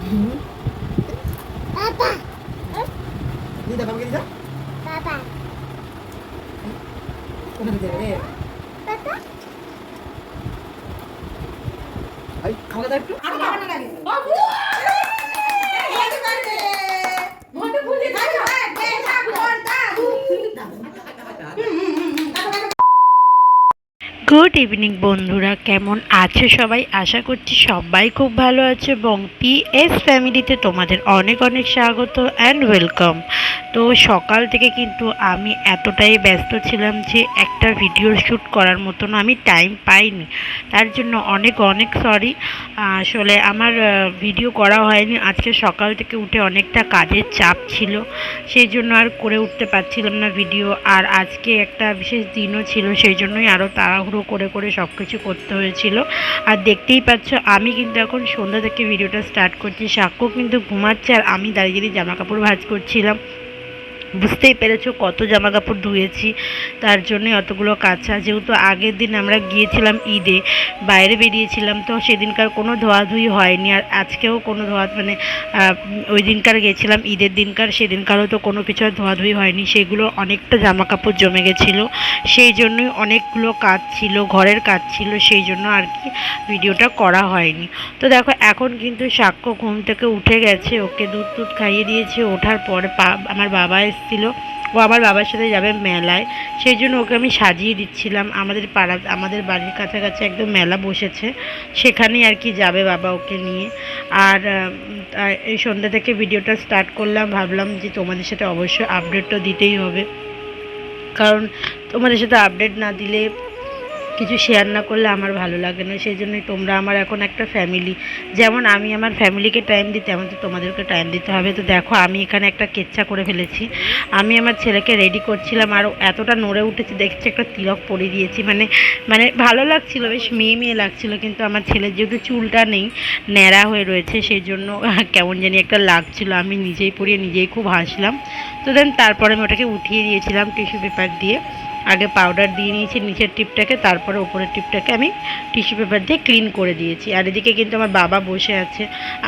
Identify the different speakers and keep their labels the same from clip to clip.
Speaker 1: হুম। দিদা বাবাকে দিদা কোথায় দিতে হবে রে? ভাই খাওয়া দাওয়া একটু
Speaker 2: গুড ইভিনিং বন্ধুরা, কেমন আছো সবাই? আশা করছি সবাই খুব ভালো আছে এবং পিএস ফ্যামিলিতে তোমাদের অনেক অনেক স্বাগত অ্যান্ড ওয়েলকাম। তো সকাল থেকে কিন্তু আমি এতটাই ব্যস্ত ছিলাম যে একটা ভিডিও শ্যুট করার মতন আমি টাইম পাইনি, তার জন্য অনেক অনেক সরি। আসলে আমার ভিডিও করা হয়নি। আজকে সকাল থেকে উঠে অনেকটা কাজের চাপ ছিল, সেই জন্য আর করে উঠতে পারছিলাম না ভিডিও। আর আজকে একটা বিশেষ দিনও ছিল, সেই জন্যই আরও তাড়াহুড়ো করে করে সব কিছু করতে হয়েছিল। আর দেখতেই পাচ্ছ আমি কিন্তু এখন সন্ধ্যা থেকে ভিডিওটা স্টার্ট করছি। সাক্ষ্য কিন্তু ঘুমাচ্ছে আর আমি দাঁড়িয়ে দাঁড়িয়ে জামা কাপড় ভাঁজ করছিলাম। বুঝতেই পেরেছো কত জামা কাপড় ধুয়েছি, তার জন্যই অতগুলো কাচা। যেহেতু আগের দিন আমরা গিয়েছিলাম ঈদে, বাইরে বেরিয়েছিলাম, তো সেদিনকার কোনো ধোয়াধুয়ি হয়নি। আর আজকেও কোনো ওই দিনকার গেছিলাম ঈদের দিনকার, সেদিনকারও তো কোনো কিছু আর ধোয়াধুয়ি হয়নি। সেগুলো অনেকটা জামা কাপড় জমে গেছিলো, সেই জন্যই অনেকগুলো কাজ ছিল, ঘরের কাজ ছিল, সেই জন্য আর কি ভিডিওটা করা হয়নি। তো দেখো এখন কিন্তু সাক্ষ্য ঘুম থেকে উঠে গেছে, ওকে দুধ টুধ খাইয়ে দিয়েছে। ওঠার পরে আমার বাবা এসেছিলো, ও আমার বাবার সাথে যাবে মেলায়, সেই জন্য ওকে আমি সাজিয়ে দিচ্ছিলাম। আমাদের বাড়ির কাছাকাছি একদম মেলা বসেছে, সেখানেই আর কি যাবে বাবা ওকে নিয়ে। আর এই সন্ধ্যা থেকে ভিডিওটা স্টার্ট করলাম, ভাবলাম যে তোমাদের সাথে অবশ্যই আপডেট তো দিতেই হবে, কারণ তোমাদের সাথে আপডেট না দিলে, কিছু শেয়ার না করলে আমার ভালো লাগে না। সেই জন্যই তোমরা আমার এখন একটা ফ্যামিলি, যেমন আমি আমার ফ্যামিলিকে টাইম দিই তেমন তো তোমাদেরকে টাইম দিতে হবে। তো দেখো আমি এখানে একটা কেচ্ছা করে ফেলেছি। আমি আমার ছেলেকে রেডি করছিলাম, আর এতটা নড়ে উঠেছে, দেখছি একটা তিলক পরিয়ে দিয়েছি। মানে মানে ভালো লাগছিলো, বেশ মেয়ে মেয়ে লাগছিলো। কিন্তু আমার ছেলের যেহেতু চুলটা নেই, ন্যাড়া হয়ে রয়েছে, সেই জন্য কেমন জানি একটা লাগছিলো। আমি নিজেই পরিয়ে নিজেই খুব হাসলাম। তো দেন তারপরে আমি ওটাকে উঠিয়ে দিয়েছিলাম টিস্যু পেপার দিয়ে। আগে পাউডার দিয়ে নিয়েছি নিচের টিপটাকে, তারপরে ওপরের টিপটাকে আমি টিস্যু পেপার দিয়ে ক্লিন করে দিয়েছি। আর এদিকে কিন্তু আমার বাবা বসে আছে।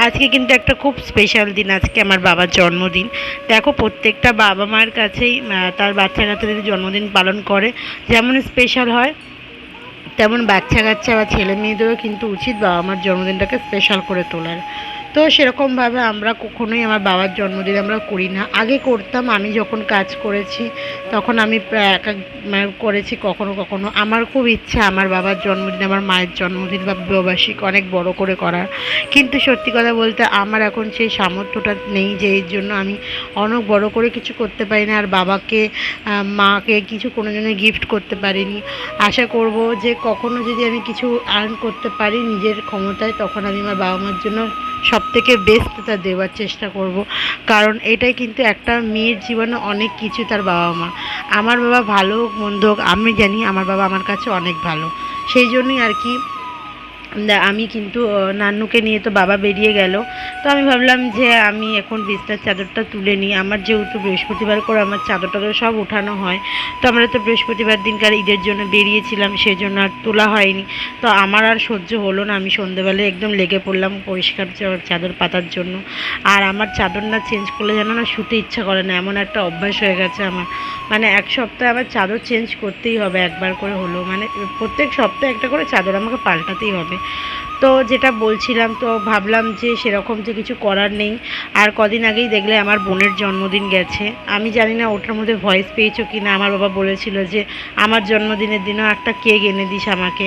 Speaker 2: আজকে কিন্তু একটা খুব স্পেশাল দিন, আজকে আমার বাবার জন্মদিন। দেখো প্রত্যেকটা বাবা মায়ের কাছেই তার বাচ্চা কাচ্চাদের জন্মদিন পালন করে, যেমন স্পেশাল হয় তেমন বাচ্চা কাচ্চা বা ছেলে মেয়েদেরও কিন্তু উচিত বাবা মার জন্মদিনটাকে স্পেশাল করে তোলার। তো সেরকমভাবে আমরা কখনোই আমার বাবার জন্মদিন আমরা করি না। আগে করতাম, আমি যখন কাজ করেছি তখন আমি করেছি কখনো কখনো। আমার খুব ইচ্ছা আমার বাবার জন্মদিন, আমার মায়ের জন্মদিন বা বিবাহবার্ষিক অনেক বড় করে করার, কিন্তু সত্যি কথা বলতে আমার এখন সেই সামর্থ্যটা নেই, যে এর জন্য আমি অনেক বড় করে কিছু করতে পারি না। আর বাবাকে মাকে কিছু কোনো জন্য গিফট করতে পারিনি। আশা করব যে কখনো যদি আমি কিছু আর্ন করতে পারি নিজের ক্ষমতায়, তখন আমি আমার বাবা মার জন্য সবথেকে বেস্টটা দেওয়ার চেষ্টা করব। কারণ এটাই কিন্তু একটা মেয়ের জীবনে অনেক কিছু তার বাবা মা। আমার বাবা ভালো হোক মন্দ হোক, আমি জানি আমার বাবা আমার কাছে অনেক ভালো। সেই জন্যই আর কি আমি কিন্তু নান্নুকে নিয়ে তো বাবা বেরিয়ে গেল। তো আমি ভাবলাম যে আমি এখন বিছনার চাদরটা তুলে নিই। আমার যেহেতু বৃহস্পতিবার করে আমার চাদর টাদর সব উঠানো হয়, তো আমরা তো বৃহস্পতিবার দিনকার ঈদের জন্য বেরিয়েছিলাম, সেই জন্য আর তোলা হয়নি। তো আমার আর সহ্য হলো না, আমি সন্ধেবেলায় একদম লেগে পড়লাম পরিষ্কার চাদর পাতার জন্য। আর আমার চাদর না চেঞ্জ করলে যেন না শুতে ইচ্ছা করে না, এমন একটা অভ্যাস হয়ে গেছে আমার। মানে এক সপ্তাহে আমার চাদর চেঞ্জ করতেই হবে একবার করে হলো, মানে প্রত্যেক সপ্তাহে একটা করে চাদর আমাকে পাল্টাতেই হবে। তো যেটা বলছিলাম, তো ভাবলাম যে সেরকম যে কিছু করার নেই। আর কদিন আগেই দেখলে আমার বোনের জন্মদিন গেছে, আমি জানি না ওটার মধ্যে ভয়েস পেয়েছো কি না। আমার বাবা বলেছিল যে আমার জন্মদিনের দিনও একটা কেক এনে দিস আমাকে।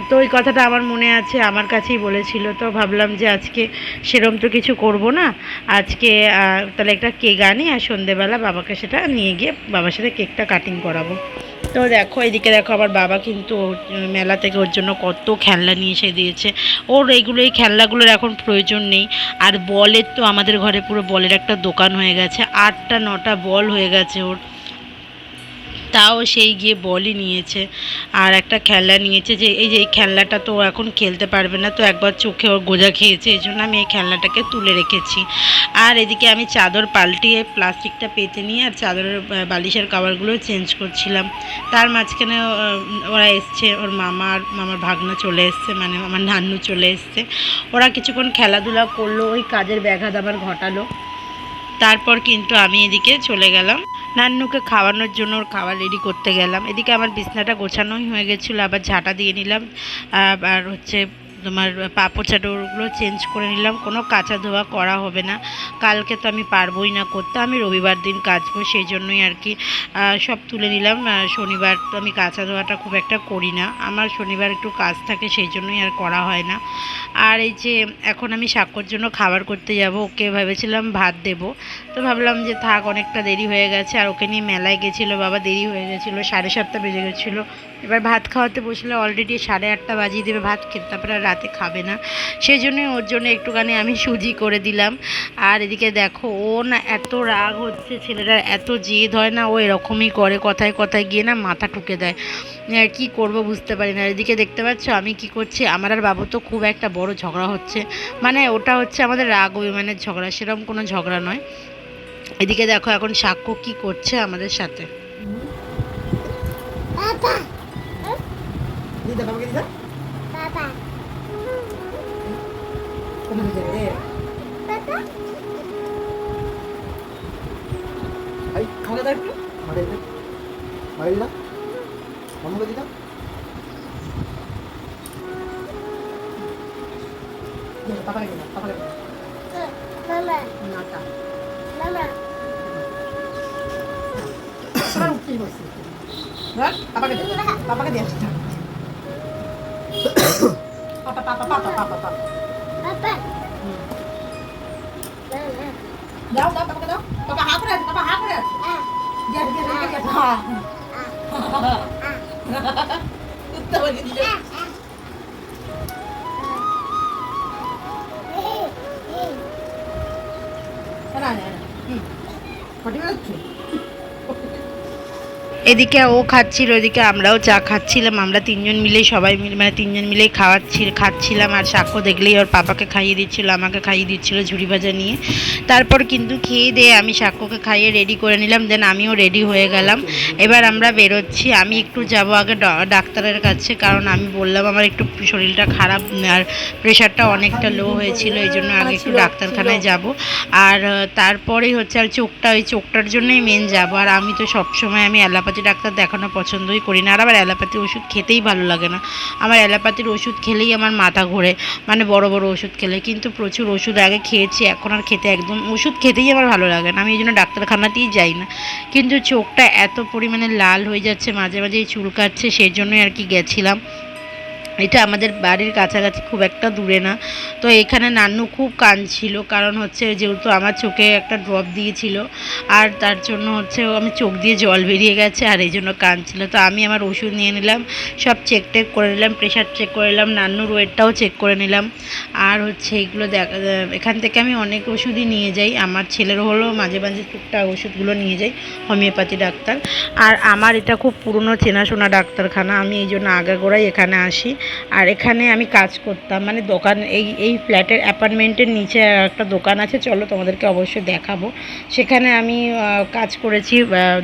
Speaker 2: তো ওই কথাটা আমার মনে আছে, আমার কাছেই বলেছিল। তো ভাবলাম যে আজকে সেরম তো কিছু করব না, আজকে তাহলে একটা কেক আনি, আর সন্ধেবেলা বাবাকে সেটা নিয়ে গিয়ে বাবার সাথে কেকটা কাটিং করাবো। তো দেখো এদিকে দেখো আমার বাবা কিন্তু মেলা থেকে ওর জন্য কত খেলনা নিয়ে এসে দিয়েছে। ওর এই খেলনাগুলোর এখন প্রয়োজন নেই। আর বলের তো আমাদের ঘরে পুরো বলের একটা দোকান হয়ে গেছে, 8টা 9টা বল হয়ে গেছে ওর। তাও সেই গিয়ে বলই নিয়েছে আর একটা খেলনা নিয়েছে, যে এই খেলনাটা তো ও এখন খেলতে পারবে না, তো একবার চোখে ওর গোজা খেয়েছে, এই জন্য আমি এই খেলনাটাকে তুলে রেখেছি। আর এদিকে আমি চাদর পাল্টিয়ে প্লাস্টিকটা পেতে নিয়ে আর চাদরের বালিশের কভারগুলো চেঞ্জ করছিলাম। তার মাঝখানে ওরা এসছে, ওর মামার ভাগনা চলে এসছে, মানে আমার নান্নু চলে এসছে। ওরা কিছুক্ষণ খেলাধুলা করলো, ওই কাজের ব্যাঘাত আবার ঘটালো। তারপর কিন্তু আমি এদিকে চলে গেলাম নান্নুকে খাওয়ানোর জন্য, ওর খাবার রেডি করতে গেলাম। এদিকে আমার বিছনাটা গোছানোই হয়ে গেছিলো, আবার ঝাঁটা দিয়ে নিলাম, আর হচ্ছে তোমার পাপড় চাদরগুলো চেঞ্জ করে নিলাম। কোনো কাচা ধোয়া করা হবে না, কালকে তো আমি পারবোই না করতে, আমি রবিবার দিন কাচবো, সেই জন্যই আর কি সব তুলে নিলাম। শনিবার তো আমি কাচা ধোয়াটা খুব একটা করি না, আমার শনিবার একটু কাজ থাকে, সেই জন্যই আর করা হয় না। আর এই যে এখন আমি সাক্ষর জন্য খাবার করতে যাব, ওকে ভেবেছিলাম ভাত দেব, তো ভাবলাম যে থাক, অনেকটা দেরি হয়ে গেছে, আর ওকে নিয়ে মেলায় গেছিলো বাবা, দেরি হয়ে গেছিলো, 7:30 বেজে গেছিলো। এবার ভাত খাওয়াতে বসলে অলরেডি 8:30 বাজিয়ে দেবে ভাত খেতে, তারপরে রাতে খাবে না, সেই জন্যই ওর জন্য একটুখানি আমি সুজি করে দিলাম। আর এদিকে দেখো, ও না এত রাগ হচ্ছে, ছেলেটার এত জেদ হয় না, ও এরকমই করে, কথায় কথায় গিয়ে না মাথা ঠুকে দেয়। কি করব বুঝতে পারি না। এদিকে দেখতে পাচ্ছ আমি কি করছি, আমার আর বাবু তো খুব একটা বড় ঝগড়া হচ্ছে, মানে ওটা হচ্ছে আমাদের রাগ অভিমানের ঝগড়া, সেরকম কোনো ঝগড়া নয়। এদিকে দেখো এখন সাক্ষ্য কি করছে আমাদের সাথে।
Speaker 1: দিদা বাবাকে দিদা কোথায় দেবে রে? এই খাওয়া দাও একটু মারি দিদা মামুকে দিদা পাপাকে দিদা পাপাকে দিদা নাটা উঠতে বসে পাপাকে দে, পাপাকে দিয়ে আসতে পাপা পাপা পাপা পাপা পাপা দাও দাও পাপাকে দাও, পাপা হা করে আছে, পাপা হা করে আছে, দিয়ে দিয়ে দিয়ে দিয়ে হা উত্তর বলে দিলে না না না ফটি বেরোচ্ছে।
Speaker 2: এদিকে ও খাচ্ছিল, এদিকে আমরাও চা খাচ্ছিলাম, আমরা তিনজন মিলেই সবাই মিলে, মানে তিনজন মিলেই খাচ্ছিলাম। আর সাক্ষ্য দেখলেই ওর পাপাকে খাইয়ে দিচ্ছিল, আমাকে খাইয়ে দিচ্ছিল ঝুড়ি ভাজা নিয়ে। তারপর কিন্তু খেয়ে দিয়ে আমি সাক্ষ্যকে খাইয়ে রেডি করে নিলাম, দেন আমিও রেডি হয়ে গেলাম। এবার আমরা বেরোচ্ছি, আমি একটু যাব আগে ডাক্তারের কাছে, কারণ আমি বললাম আমার একটু শরীরটা খারাপ আর প্রেশারটা অনেকটা লো হয়েছিল, এই জন্য আগে একটু ডাক্তারখানায় যাব। আর তারপরেই হচ্ছে আর ওই চোখটার জন্যই মেন যাব। আর আমি তো সবসময় আমি অ্যালোপ্যাথি ডাক্তার দেখানো পছন্দই করি না, আর আমার অ্যালোপ্যাথির ওষুধ খেতেই ভালো লাগে না। আমার অ্যালোপ্যাথির ওষুধ খেলেই আমার মাথা ঘোরে, মানে বড় বড় ওষুধ খেলে, কিন্তু প্রচুর ওষুধ আগে খেয়েছি, এখন আর খেতে একদম ওষুধ খেতেই আমার ভালো লাগে না, আমি এই জন্য ডাক্তারখানাতেই যাই না। কিন্তু চোখটা এত পরিমাণে লাল হয়ে যাচ্ছে, মাঝে মাঝেই চুলকাচ্ছে, সেই জন্যই আর কি গেছিলাম। এটা আমাদের বাড়ির কাছাকাছি, খুব একটা দূরে না। তো এখানে নান্নু খুব কাঁদছিল, কারণ হচ্ছে যেহেতু আমার চোখে একটা ড্রপ দিয়েছিল, আর তার জন্য হচ্ছে আমি চোখ দিয়ে জল বেরিয়ে গেছে, আর এই জন্য কাঁদছিল। তো আমি আমার ওষুধ নিয়ে নিলাম, সব চেক টেক করে নিলাম, প্রেশার চেক করে নিলাম, নান্নুর ওয়েটটাও চেক করে নিলাম। আর হচ্ছে এইগুলো এখান থেকে আমি অনেক ওষুধই নিয়ে যাই, আমার ছেলের হলো মাঝে মাঝে টুকটাক ওষুধগুলো নিয়ে যাই, হোমিওপ্যাথি ডাক্তার। আর আমার এটা খুব পুরনো চেনাশোনা ডাক্তারখানা, আমি এই জন্য আগাগোড়াই এখানে আসি। আর এখানে আমি কাজ করতাম, মানে দোকান, এই ফ্ল্যাটের অ্যাপার্টমেন্টের নিচে একটা দোকান আছে, চলো তোমাদেরকে অবশ্যই দেখাবো। সেখানে আমি কাজ করেছি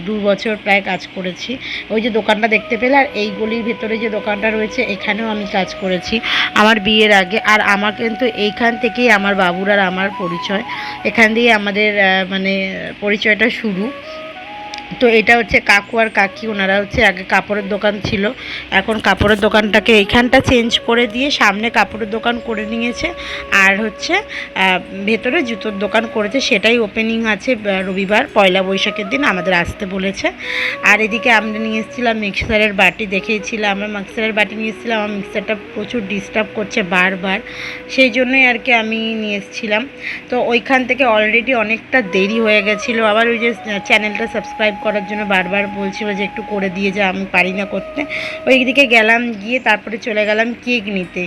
Speaker 2: 2 বছর প্রায় কাজ করেছি, ওই যে দোকানটা দেখতে পেলে। আর এই গলির ভেতরে যে দোকানটা রয়েছে এখানেও আমি কাজ করেছি আমার বিয়ের আগে। আর আমার কিন্তু এইখান থেকেই আমার বাবুর আর আমার পরিচয়, এখান দিয়ে আমাদের মানে পরিচয়টা শুরু। তো এটা হচ্ছে কাকু আর কাকি, ওনারা হচ্ছে আগে কাপড়ের দোকান ছিল, এখন কাপড়ের দোকানটাকে এইখানটা চেঞ্জ করে দিয়ে সামনে কাপড়ের দোকান করে নিয়েছে, আর হচ্ছে ভেতরে জুতোর দোকান করেছে, সেটাই ওপেনিং আছে রবিবার, পয়লা বৈশাখের দিন আমাদের আসতে বলেছে। আর এদিকে আমরা নিয়ে এসেছিলাম মিক্সারের বাটি, দেখিয়েছিলাম আমরা মিক্সারের বাটি নিয়ে এসেছিলাম, আমার মিক্সারটা প্রচুর ডিস্টার্ব করছে বারবার, সেই জন্যই আর কি আমি নিয়ে এসেছিলাম। তো ওইখান থেকে অলরেডি অনেকটা দেরি হয়ে গেছিলো, আবার ওই যে চ্যানেলটা সাবস্ক্রাইব করার জন্য বারবার বলছিল যে একটু করে দিয়ে যা, আমি পারি না করতে। ওই দিকে গেলাম, গিয়ে তারপরে চলে গেলাম কেক নিতে,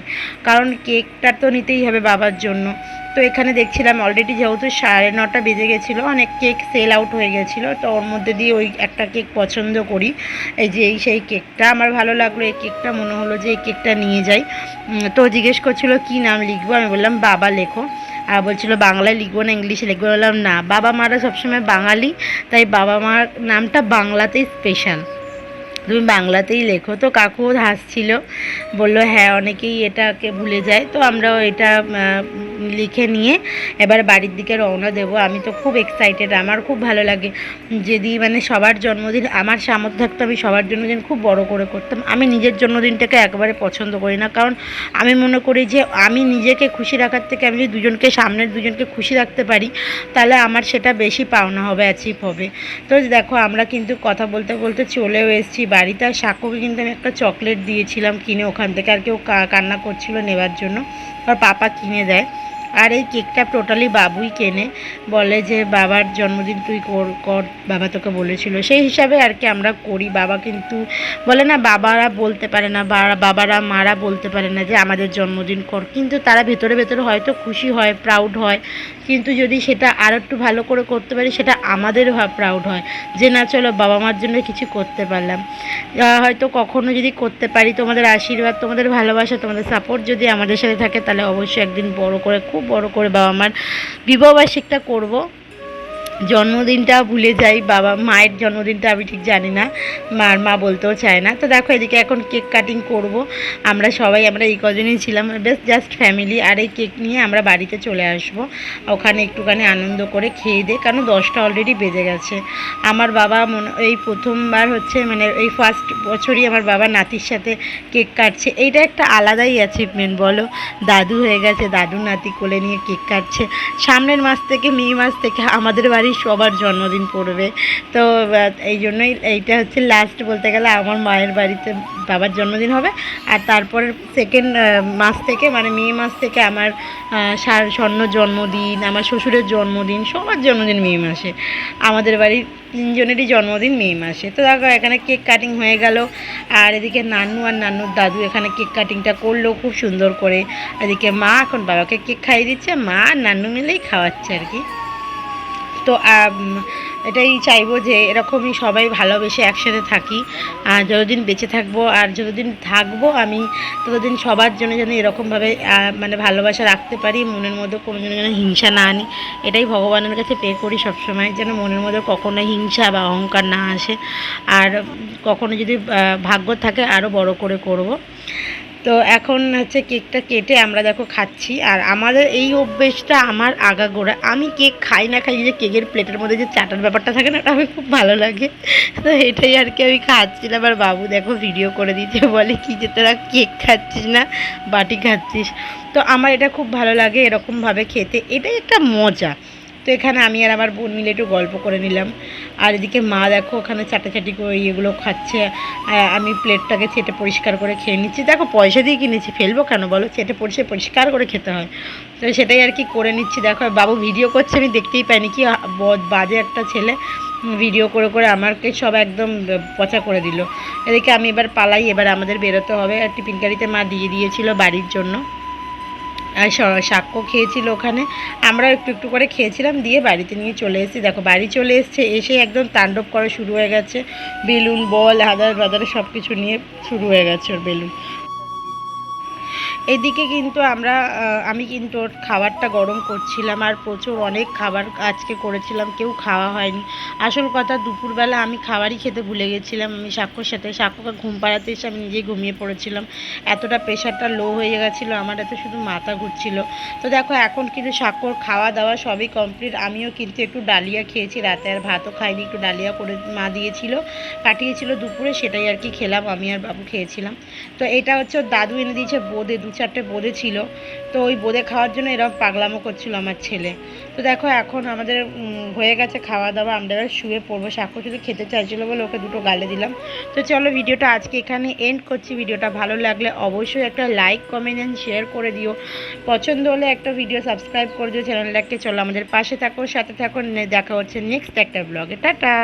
Speaker 2: কারণ কেকটা তো নিতেই হবে বাবার জন্য। তো তো এখানে দেখছিলাম অলরেডি যেহেতু 9:30 বেজে গেছিলো, অনেক কেক সেল আউট হয়ে গেছিলো। তো ওর মধ্যে দিয়ে ওই একটা কেক পছন্দ করি, এই যে সেই কেকটা আমার ভালো লাগলো। এই কেকটা মনে হলো যে এই কেকটা নিয়ে যাই। তো জিজ্ঞেস করছিলো কী নাম লিখবো, আমি বললাম বাবা লেখো। আর বলছিল বাংলায় লিখবো না ইংলিশে লিখবো, বললাম না, বাবা মারা সবসময় বাঙালি, তাই বাবা মার নামটা বাংলাতেই স্পেশাল, তুমি বাংলাতেই লেখো। তো কাকু হাসছিল, বললো হ্যাঁ অনেকেই এটাকে ভুলে যায়। তো আমরাও এটা লিখে নিয়ে এবার বাড়ির দিকে রওনা দেবো। আমি তো খুব এক্সাইটেড, আমার খুব ভালো লাগে যদি মানে সবার জন্মদিন, আমার সামর্থ্য থাকতো আমি সবার জন্মদিন খুব বড় করে করতাম। আমি নিজের জন্মদিনটাকে একবারে পছন্দ করি না, কারণ আমি মনে করি যে আমি নিজেকে খুশি রাখার থেকে আমি যদি সামনের দুজনকে খুশি রাখতে পারি, তাহলে আমার সেটা বেশি পাওনা হবে, অ্যাচিভ হবে। তো দেখো আমরা কিন্তু কথা বলতে বলতে চলেও এসেছি বাড়িতে। আর সাক্ষ্যকে কিন্তু আমি একটা চকলেট দিয়েছিলাম কিনে ওখান থেকে, আর কেউ কান্না করছিল নেবার জন্য, আর পাপা কিনে দেয়। আর এই কেকটা টোটালি বাবুই কেনে, বলে যে বাবার জন্মদিন তুই কর, বাবা তোকে বলেছিল, সেই হিসাবে আর কি আমরা করি। বাবা কিন্তু বলে না, বাবারা বলতে পারে না, বাবারা মারা বলতে পারে না যে আমাদের জন্মদিন কর, কিন্তু তারা ভেতরে ভেতরে হয়তো খুশি হয়, প্রাউড হয়। কিন্তু যদি সেটা আর একটু ভালো করে করতে পারি, সেটা আমাদের প্রাউড হয় যে না চলো বাবা মার জন্য কিছু করতে পারলাম। হয়তো কখনো যদি করতে পারি, তোমাদের আশীর্বাদ, তোমাদের ভালোবাসা, তোমাদের সাপোর্ট যদি আমাদের সাথে থাকে, তাহলে অবশ্যই একদিন বড় করে, খুব বড় করে বাবা মার বিবাহবার্ষিকটা করব। জন্মদিনটা ভুলে যাই, বাবা মায়ের জন্মদিনটা আমি ঠিক জানি না, মা বলতেও চায় না। তো দেখো এদিকে এখন কেক কাটিং করব। আমরা এই কজনই ছিলাম, বেশ জাস্ট ফ্যামিলি। আর এই কেক নিয়ে আমরা বাড়িতে চলে আসব, ওখানে একটুখানি আনন্দ করে খেয়ে দিয়ে, কারণ 10টা অলরেডি বেজে গেছে। আমার বাবা এই প্রথমবার হচ্ছে মানে এই ফার্স্ট বছরই আমার বাবা নাতির সাথে কেক কাটছে, এইটা একটা আলাদাই অ্যাচিভমেন্ট বলো। দাদু হয়ে গেছে, দাদু নাতি কোলে নিয়ে কেক কাটছে। সামনের মাস থেকে মে মাস থেকে আমাদের বাড়ি সবার জন্মদিন পড়বে। তো এই জন্যই এইটা হচ্ছে লাস্ট বলতে গেলে আমার মায়ের বাড়িতে বাবার জন্মদিন হবে। আর তারপরে সেকেন্ড মাস থেকে মানে মে মাস থেকে আমার স্বর্ণ জন্মদিন, আমার শ্বশুরের জন্মদিন, সবার জন্মদিন মে মাসে, আমাদের বাড়ির 3জনেরই জন্মদিন মে মাসে। তো দেখো এখানে কেক কাটিং হয়ে গেল। আর এদিকে নানু আর নানুর দাদু এখানে কেক কাটিংটা করলো খুব সুন্দর করে। এদিকে মা এখন বাবাকে কেক খাইয়ে দিচ্ছে, মা আর নানু মিলেই খাওয়াচ্ছে আর কি। তো এটাই চাইবো যে এরকমই সবাই ভালোবেসে একসাথে থাকি, আর যতদিন বেঁচে থাকবো, আর যতদিন থাকবো আমি ততদিন সবার জন্য যেন এরকমভাবে মানে ভালোবাসা রাখতে পারি, মনের মধ্যে কোনো যেন হিংসা না আনি। এটাই ভগবানের কাছে প্রে করি সবসময়, যেন মনের মধ্যে কখনো হিংসা বা অহংকার না আসে। আর কখনো যদি ভাগ্য থাকে আরও বড় করে করব। তো এখন হচ্ছে কেকটা কেটে আমরা দেখো খাচ্ছি। আর আমাদের এই অভ্যেসটা আমার আগাগোড়া, আমি কেক খাই না খাই, যে কেকের প্লেটের মধ্যে যে চাটার ব্যাপারটা থাকে না, ওটা আমার খুব ভালো লাগে। তো এটাই আর কি আমি খাচ্ছিলাম। আর বাবু দেখো ভিডিও করে দিচ্ছে, বলে কি যে তোরা কেক খাচ্ছিস না বাটি খাচ্ছিস। তো আমার এটা খুব ভালো লাগে এরকমভাবে খেতে, এটাই একটা মজা। তো এখানে আমি আর আমার বোন মিলে একটু গল্প করে নিলাম। আর এদিকে মা দেখো ওখানে চাটাচাটি করে ইয়েগুলো খাচ্ছে, আমি প্লেটটাকে ছেটে পরিষ্কার করে খেয়ে নিচ্ছি। দেখো পয়সা দিয়ে কিনেছি, ফেলবো কেন বলো, ছেটে পরিষ্কার করে খেতে হয়। তো সেটাই আর কি করে নিচ্ছি। দেখো বাবু ভিডিও করছে, আমি দেখতেই পাইনি, কি বাজে একটা ছেলে ভিডিও করে করে আমাকে সব একদম পচা করে দিল। এদিকে আমি এবার পালাই, এবার আমাদের বেরোতে হবে। আর টিফিন গাড়িতে মা দিয়ে দিয়েছিল বাড়ির জন্য, আর সাক্ষ্য খেয়েছিল ওখানে, আমরা একটু একটু করে খেয়েছিলাম, দিয়ে বাড়িতে নিয়ে চলে এসেছি। দেখো বাড়ি চলে এসছে, এসে একদম তাণ্ডব করা শুরু হয়ে গেছে, বেলুন বল হাজার বাজারে সব কিছু নিয়ে শুরু হয়ে গেছে ওর বেলুন। এদিকে কিন্তু আমি কিন্তু ওর খাবারটা গরম করছিলাম, আর প্রচুর অনেক খাবার আজকে করেছিলাম, কেউ খাওয়া হয়নি। আসল কথা দুপুরবেলা আমি খাবারই খেতে ভুলে গেছিলাম। আমি সাক্ষ্যর সাথে, সাক্ষ্যকে ঘুম পাড়াতে এসে আমি নিজেই ঘুমিয়ে পড়েছিলাম, এতটা প্রেশারটা লো হয়ে গেছিলো আমার, এত শুধু মাথা ঘুরছিল। তো দেখো এখন কিন্তু সাক্ষ্যর খাওয়া দাওয়া সবই কমপ্লিট। আমিও কিন্তু একটু ডালিয়া খেয়েছি রাতে, আর ভাতও খাইনি, একটু ডালিয়া করে মা দিয়েছিল, পাঠিয়েছিল দুপুরে, সেটাই আর কি খেলাম, আমি আর বাবু খেয়েছিলাম। তো এটা হচ্ছে ওর দাদু এনে দিয়েছে বোঁদে, 2-4টে বোঁদে ছিল। তো ওই বোঁদে খাওয়ার জন্য এরকম পাগলামো করছিল আমার ছেলে। তো দেখো এখন আমাদের হয়ে গেছে খাওয়া দাওয়া, আমরা এবার শুয়ে পড়বো। সাক্ষ্য শুধু খেতে চাইছিলো বলে ওকে দুটো গালে দিলাম। তো চলো ভিডিওটা আজকে এখানে এন্ড করছি। ভিডিওটা ভালো লাগলে অবশ্যই একটা লাইক, কমেন্ট অ্যান্ড শেয়ার করে দিও। পছন্দ হলে একটা ভিডিও সাবস্ক্রাইব করে দিও চ্যানেলটাকে। চলো আমাদের পাশে থাকো, সাথে থাকো, দেখা হচ্ছে নেক্সট একটা ব্লগে। টাটা।